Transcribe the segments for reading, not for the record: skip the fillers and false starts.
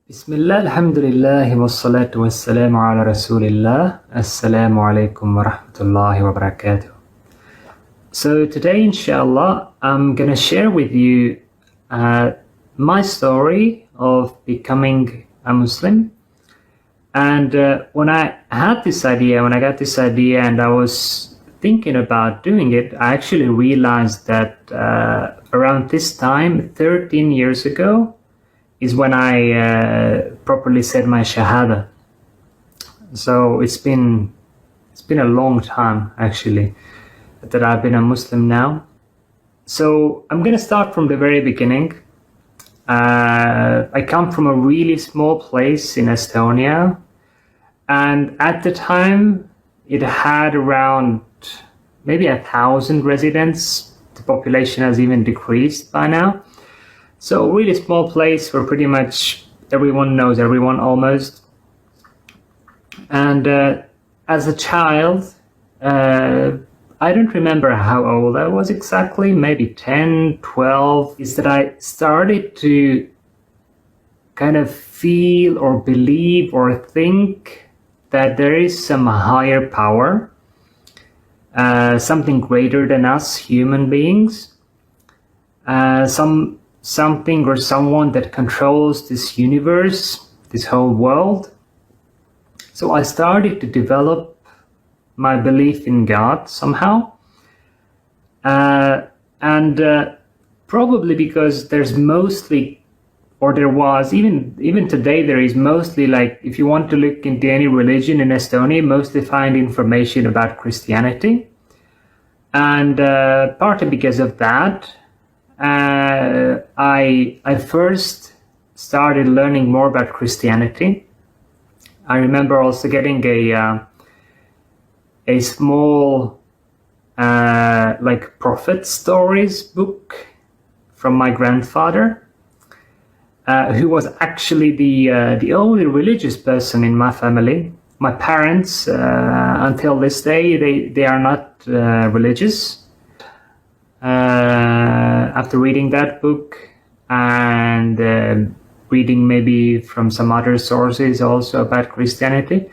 Bismillah, alhamdulillah, wassalatu wassalamu ala rasulillah. Assalamu alaikum wa rahmatullahi wa barakatuh. So today, inshallah, I'm gonna share with you my story of becoming a Muslim. And when I got this idea and I was thinking about doing it, I actually realized that around this time, 13 years ago, is when I properly said my Shahada. So it's been a long time actually that I've been a Muslim now. So I'm gonna start from the very beginning. I come from a really small place in Estonia, and at the time it had around maybe 1,000 residents. The population has even decreased by now. So a really small place where pretty much everyone knows everyone almost. And as a child, I don't remember how old I was exactly, maybe 10, 12, is that I started to kind of feel or believe or think that there is some higher power, something greater than us human beings, something or someone that controls this universe, this whole world. So I started to develop my belief in God somehow. And probably because there's mostly, or there was, even today, there is mostly, like, if you want to look into any religion in Estonia, mostly find information about Christianity. And partly because of that, I first started learning more about Christianity. I remember also getting a small like prophet stories book from my grandfather, who was actually the only religious person in my family. My parents, until this day, they are not religious. After reading that book and reading maybe from some other sources also about Christianity,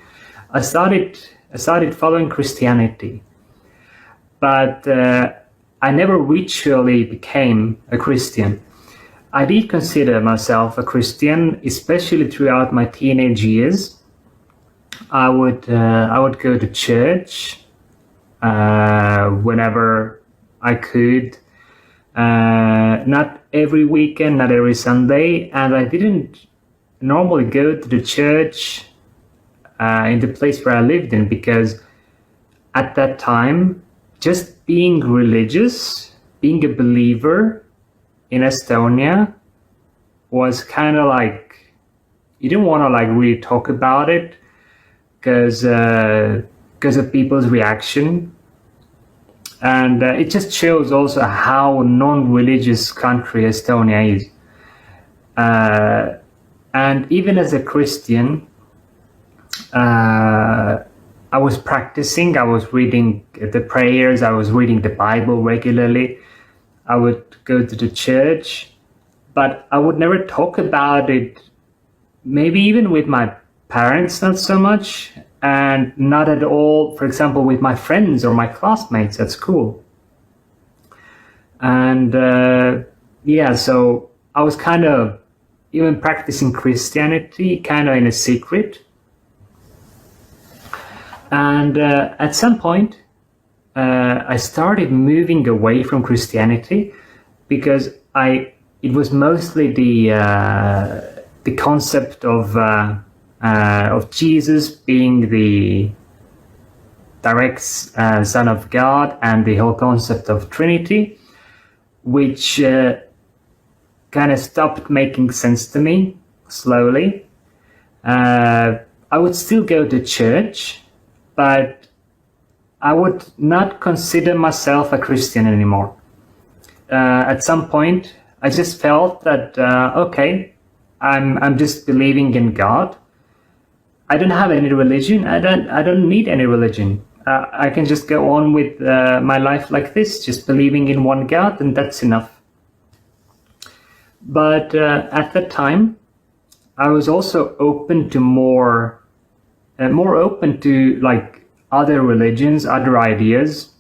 I started following Christianity. But I never ritually became a Christian. I did consider myself a Christian, especially throughout my teenage years. I would go to church whenever I could, not every weekend, not every Sunday, and I didn't normally go to the church in the place where I lived in, because at that time, just being religious, being a believer in Estonia was kind of like, you didn't want to like really talk about it because of people's reaction. And it just shows also how non-religious country Estonia is. And even as a Christian, I was practicing, I was reading the prayers, I was reading the Bible regularly. I would go to the church, but I would never talk about it, maybe even with my parents, not so much. And not at all, for example, with my friends or my classmates at school. And so I was kind of even practicing Christianity kind of in a secret. And at some point, I started moving away from Christianity because it was mostly the concept of Jesus being the direct Son of God, and the whole concept of Trinity, which kind of stopped making sense to me slowly. I would still go to church, but I would not consider myself a Christian anymore. At some point, I just felt that, okay, I'm just believing in God. I don't have any religion. I don't need any religion. I can just go on with my life like this, just believing in one God, and that's enough. But at that time, I was also open to more open to like other religions, other ideas,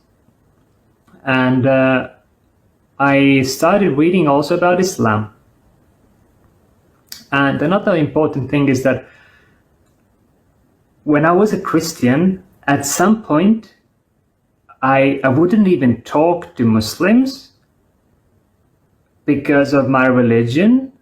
and I started reading also about Islam. And another important thing is that when I was a Christian, at some point, I wouldn't even talk to Muslims because of my religion,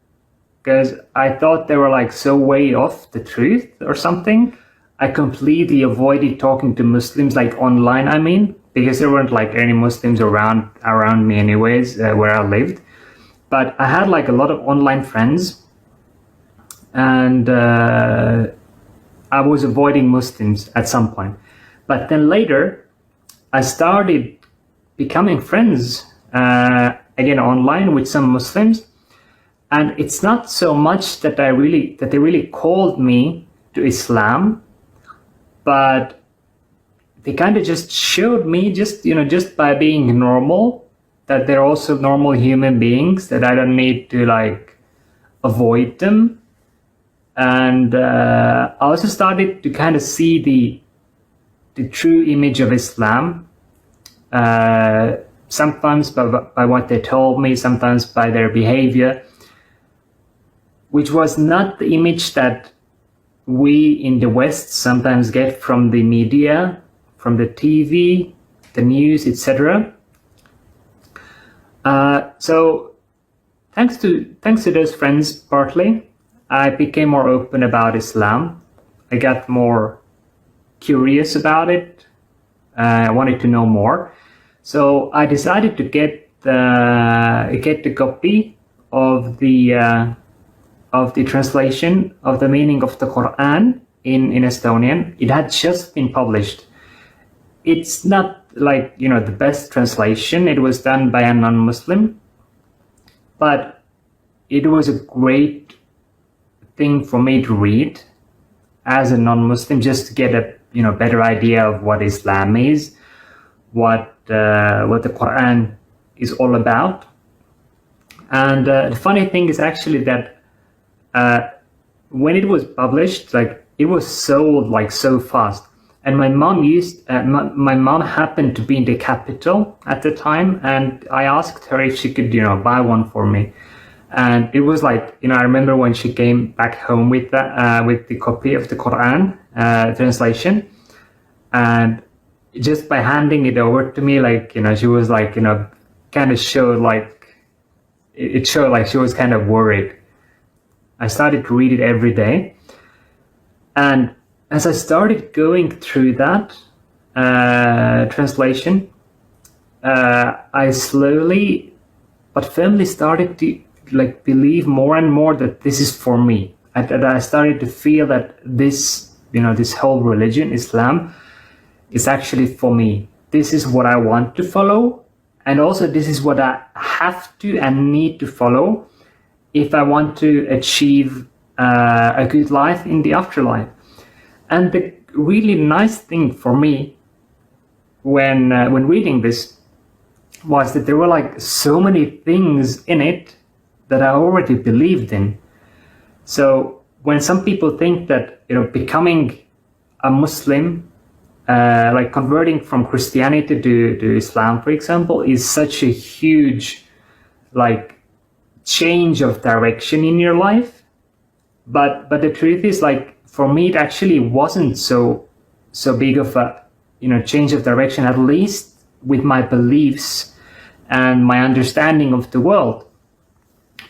because I thought they were like so way off the truth or something. I completely avoided talking to Muslims, like online, I mean, because there weren't like any Muslims around me anyways, where I lived. But I had like a lot of online friends, and I was avoiding Muslims at some point. But then later, I started becoming friends again online with some Muslims, and it's not so much that they really called me to Islam, but they kind of just showed me, just by being normal, that they're also normal human beings, that I don't need to like avoid them. And I also started to kind of see the true image of Islam, sometimes by what they told me, sometimes by their behavior, which was not the image that we in the West sometimes get from the media, from the TV, the news, etc. So thanks to those friends, partly, I became more open about Islam. I got more curious about it. I wanted to know more. So I decided to get the copy of the translation of the meaning of the Quran in Estonian. It had just been published. It's not like, the best translation. It was done by a non-Muslim, but it was a great thing for me to read as a non-Muslim, just to get a better idea of what Islam is, what the Quran is all about. And the funny thing is actually that when it was published, like, it was sold like so fast. And my mom my mom happened to be in the capital at the time, and I asked her if she could buy one for me. And it was like, I remember when she came back home with the copy of the Quran translation, and just by handing it over to me, like, she was like, kind of showed like, it showed like she was kind of worried. I started to read it every day. And as I started going through that translation, I slowly but firmly started to like believe more and more that this is for me. I started to feel that this, this whole religion, Islam, is actually for me. This is what I want to follow, and also this is what I have to and need to follow if I want to achieve a good life in the afterlife. And the really nice thing for me when reading this was that there were like so many things in it that I already believed in. So when some people think that becoming a Muslim, like converting from Christianity to Islam, for example, is such a huge like change of direction in your life, but the truth is, like, for me it actually wasn't so big of a change of direction, at least with my beliefs and my understanding of the world.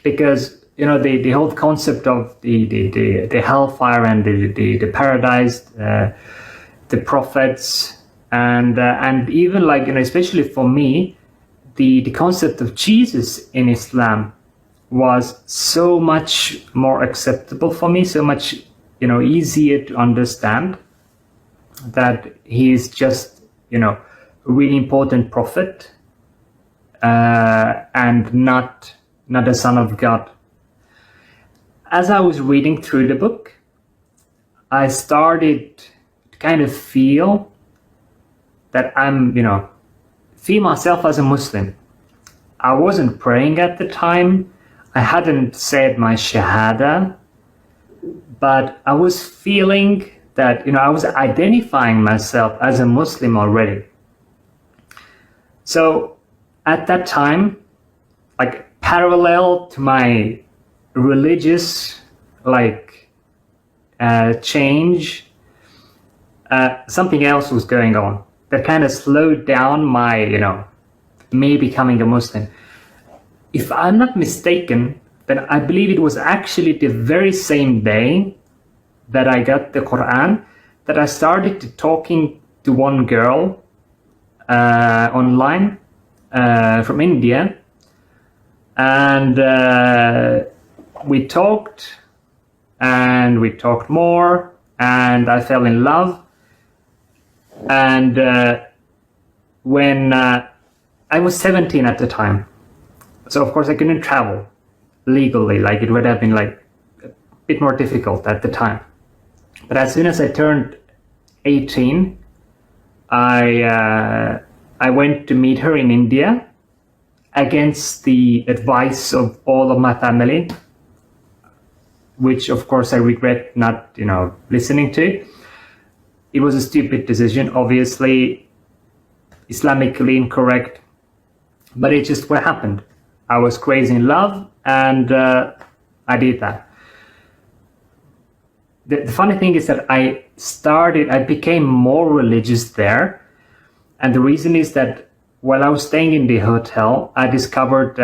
Because the whole concept of the hellfire and the paradise, the prophets, and even like especially for me, the concept of Jesus in Islam was so much more acceptable for me, so much easier to understand, that he is just a really important prophet, and not a son of God. As I was reading through the book, I started to kind of feel that I'm feel myself as a Muslim. I wasn't praying at the time. I hadn't said my Shahada, but I was feeling that, I was identifying myself as a Muslim already. So at that time, like parallel to my religious change, something else was going on that kind of slowed down my, me becoming a Muslim. If I'm not mistaken, then I believe it was actually the very same day that I got the Quran that I started talking to one girl online from India, and we talked more, and I fell in love. And when I was 17 at the time, so of course I couldn't travel legally, like it would have been like a bit more difficult at the time. But as soon as I turned 18, I went to meet her in India against the advice of all of my family, which of course I regret not, listening to. It was a stupid decision, obviously Islamically incorrect, but it's just what happened. I was crazy in love, and I did that. The funny thing is that I became more religious there, and the reason is that while I was staying in the hotel, I discovered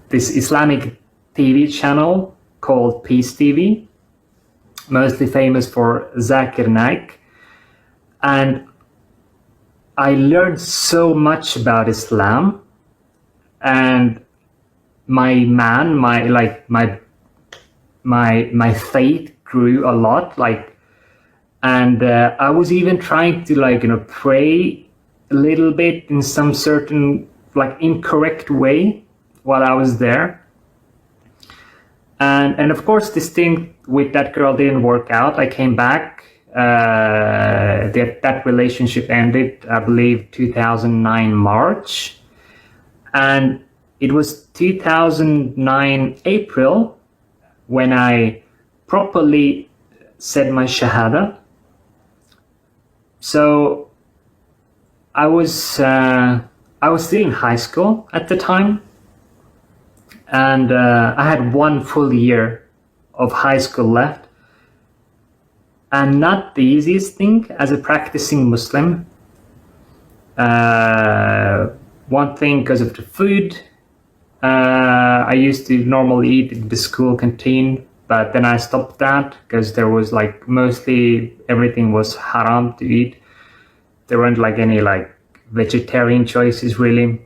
this Islamic TV channel called Peace TV, mostly famous for Zakir Naik, and I learned so much about Islam, and my faith grew a lot, and I was even trying to pray a little bit in some certain incorrect way while I was there. And of course, this thing with that girl didn't work out. I came back. That relationship ended, I believe, 2009 March. And it was 2009 April when I properly said my Shahada. So I was still in high school at the time. And I had 1 full year of high school left. And not the easiest thing as a practicing Muslim. One thing, because of the food. I used to normally eat in the school canteen, but then I stopped that because there was mostly everything was haram to eat. There weren't any vegetarian choices really.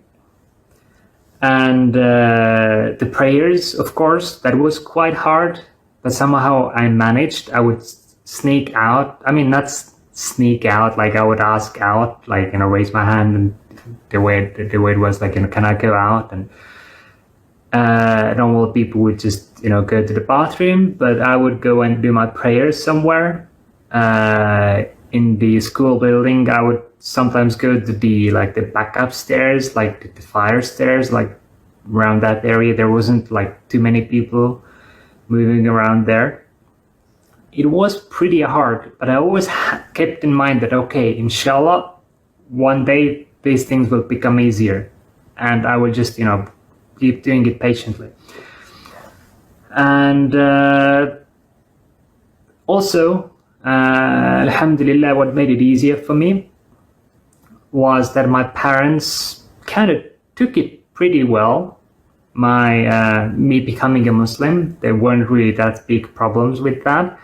And the prayers, of course, that was quite hard, but somehow I managed. I would sneak out. I mean, not sneak out, I would ask out, raise my hand, and the way it was can I go out? And normal people would just go to the bathroom, but I would go and do my prayers somewhere in the school building. I would sometimes go to the back upstairs, the fire stairs, around that area. There wasn't too many people moving around there. It was pretty hard, but I always kept in mind that, okay, inshallah, one day these things will become easier, and I will just keep doing it patiently. And also, alhamdulillah, what made it easier for me was that my parents kind of took it pretty well, me becoming a Muslim. There weren't really that big problems with that.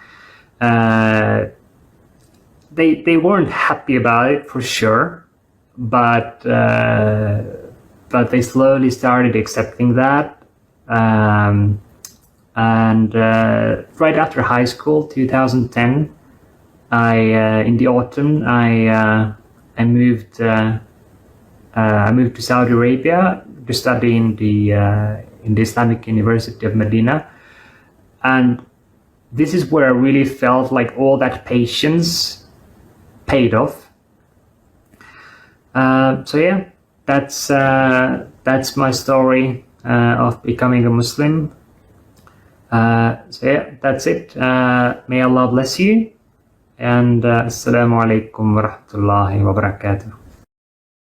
They weren't happy about it for sure, but they slowly started accepting that. And right after high school, 2010, in the autumn, I moved to Saudi Arabia to study in the Islamic University of Medina, and this is where I really felt all that patience paid off. So yeah, that's my story of becoming a Muslim. So yeah, that's it. May Allah bless you, and assalamu alaikum wa rahmatullahi wa barakatuh.